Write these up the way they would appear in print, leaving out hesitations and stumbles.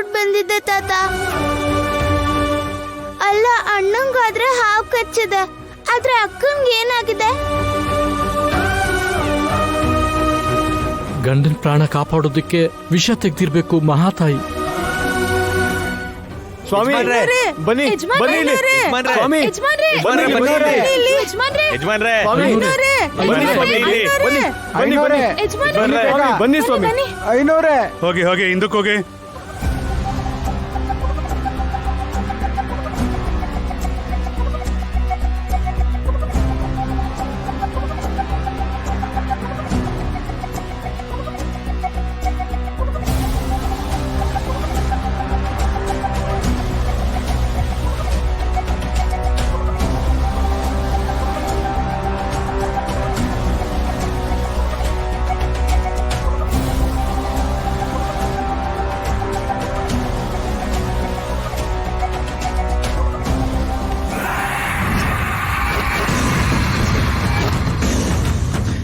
ಮಾಡ್ಬಿಟ್ಟು ಬಂದಿದ್ದೆ ತಾತ. ಅಲ್ಲ, ಅಣ್ಣಂಗಾದ್ರೆ ಹಾವು ಕಚ್ಚಿದೆ, ಆದ್ರೆ ಅಕ್ಕನ್ಗೆ ಏನಾಗಿದೆ? ಗಂಡನ ಪ್ರಾಣ ಕಾಪಾಡೋದಕ್ಕೆ ವಿಷ ತೆಗ್ದಿರ್ಬೇಕು ಮಹಾತಾಯಿ. ಸ್ವಾಮಿ ಬನ್ನಿ ಬನ್ನಿ ಇಲ್ಲಿ. ಸ್ವಾಮಿ ಬನ್ನಿ ಯಜಮಾನ್ರೆ ಬನ್ನಿ ಸ್ವಾಮಿ. ಐನೂರೇ ಹೋಗಿ ಹೋಗಿ ಹಿಂದಕ್ಕೆ ಹೋಗಿ.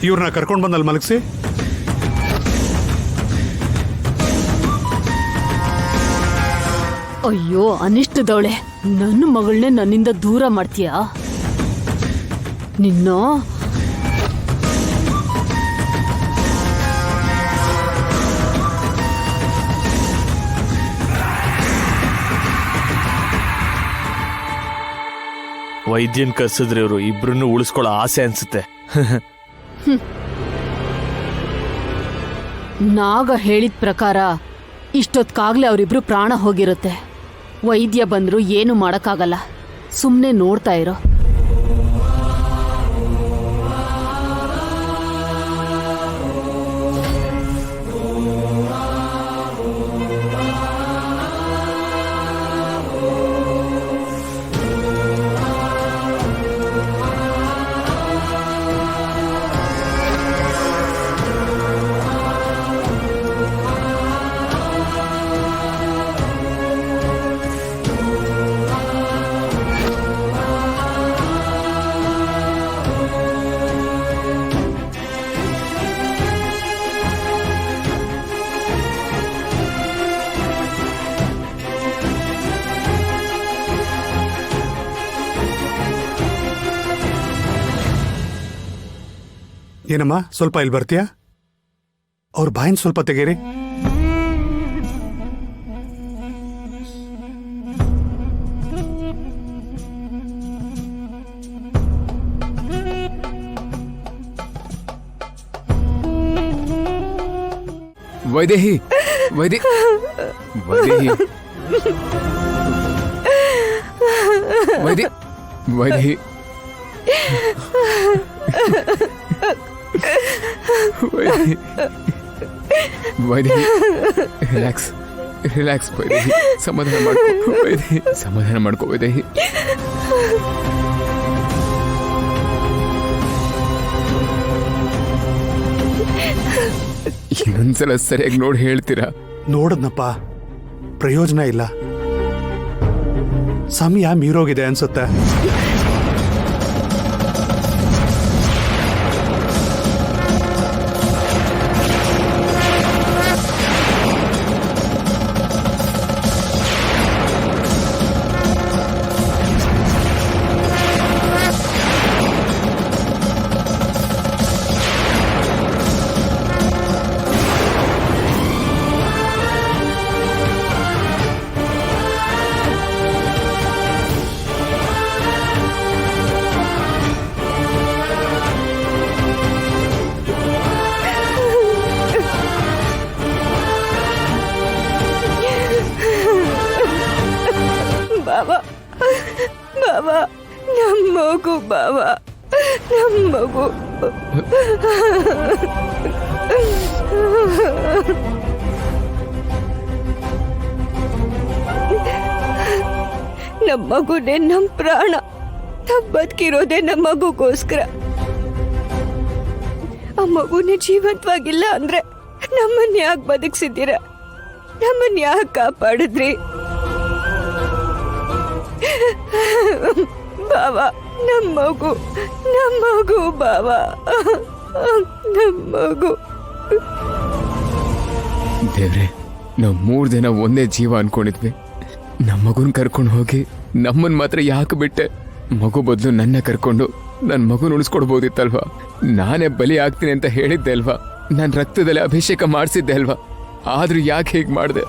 ಇವ್ರನ್ನ ಕರ್ಕೊಂಡು ಬಂದಲ್ಲಿ ಮಲಗಿಸಿ. ಅಯ್ಯೋ ಅನಿಷ್ಟದವಳೆ, ನನ್ನ ಮಗಳನ್ನೇ ನನ್ನಿಂದ ದೂರ ಮಾಡ್ತೀಯಾ? ನಿನ್ನ ವೈದ್ಯನ್ ಕರ್ಸಿದ್ರೆ ಇವರು ಇಬ್ರನ್ನು ಉಳಿಸ್ಕೊಳ್ಳೋ ಆಸೆ ಅನ್ಸುತ್ತೆ. ನಾಗ ಹೇಳಿದ ಪ್ರಕಾರ ಇಷ್ಟೊತ್ಕಾಗ್ಲೇ ಅವರಿಬ್ರು ಪ್ರಾಣ ಹೋಗಿರುತ್ತೆ. ವೈದ್ಯ ಬಂದ್ರು ಏನು ಮಾಡಕ್ಕಾಗಲ್ಲ, ಸುಮ್ಮನೆ ನೋಡ್ತಾ ಇರೋ. ಏನಮ್ಮ, ಸ್ವಲ್ಪ ಇಲ್ಲಿ ಬರ್ತೀಯಾ? ಅವ್ರ ಬಾಯಿನ ಸ್ವಲ್ಪ ತೆಗೀರಿ. ವೈದೇಹಿ ವೈದೇಹಿ ವೈದೇಹಿ ವೈದೇಹಿ ವೈದೇಹಿ ರಿಲ್ಯಾಕ್ಸ್ ರಿಲ್ಯಾಕ್ಸ್ ವೈದೇಹಿ, ಸಮಾಧಾನ ಮಾಡ್ಕೋ ವೈದೇಹಿ, ಸಮಾಧಾನ ಮಾಡ್ಕೋ ವೈದೇಹಿ. ಇನ್ನೊಂದ್ಸಲ ಸರಿಯಾಗಿ ನೋಡಿ ಹೇಳ್ತೀರಾ? ನೋಡದ್ನಪ್ಪ, ಪ್ರಯೋಜನ ಇಲ್ಲ, ಸಮಯ ಮೀರೋಗಿದೆ ಅನ್ಸುತ್ತೆ. ಬಾಬಾ ಬಾಬಾ, ನಮ್ಮ ಮಗು ಬಾಬಾ, ನಮ್ಮ ಮಗು. ನಮ್ಮ ಮಗುನೇ ನಮ್ಮ ಪ್ರಾಣ. ನಾವು ಬದುಕಿರೋದೇ ನಮ್ಮ ಮಗುಗೋಸ್ಕರ. ಆ ಮಗುನೇ ಜೀವಂತವಾಗಿಲ್ಲ ಅಂದ್ರೆ ನಮ್ಮನ್ನ ಯಾಕೆ ಬದುಕಿಸಿದ್ದೀರ? ನಮ್ಮನ್ನ ಯಾಕೆ ಕಾಪಾಡಿದ್ರಿ ಬಾಬಾ? ನಮ್ಮ ಮಗು ಬಾಬಾ, ನಮ್ಮ ಮಗು. ದೇವ್ರೆ, ನಾವು 3 ದಿನ ಒಂದೇ ಜೀವ ಅನ್ಕೊಂಡಿದ್ವಿ. ನಮ್ಮ ಮಗುನ್ ಕರ್ಕೊಂಡು ಹೋಗಿ ನಮ್ಮನ್ ಮಾತ್ರ ಯಾಕೆ ಬಿಟ್ಟೆ? ಮಗು ಬದಲು ನನ್ನ ಕರ್ಕೊಂಡು ನನ್ನ ಮಗುನ ಉಳಿಸ್ಕೊಡ್ಬೋದಿತ್ತಲ್ವಾ? ನಾನೇ ಬಲಿ ಆಗ್ತೀನಿ ಅಂತ ಹೇಳಿದ್ದೆ ಅಲ್ವಾ? ನನ್ನ ರಕ್ತದಲ್ಲಿ ಅಭಿಷೇಕ ಮಾಡಿಸಿದ್ದೆ ಅಲ್ವಾ? ಆದ್ರೂ ಯಾಕೆ ಹೀಗೆ ಮಾಡಿದೆ?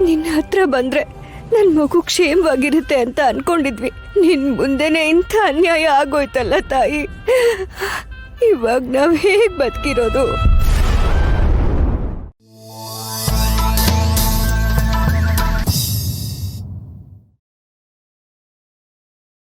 ನಿನ್ನ ಹತ್ರ ಬಂದ್ರೆ ನನ್ ಮಗು ಕ್ಷೇಮವಾಗಿರುತ್ತೆ ಅಂತ ಅನ್ಕೊಂಡಿದ್ವಿ. ನಿನ್ ಮುಂದೆನೆ ಇಂಥ ಅನ್ಯಾಯ ಆಗೋಯ್ತಲ್ಲ ತಾಯಿ. ಇವಾಗ ನಾವ್ ಹೇಗ್ ಬದುಕಿರೋದು?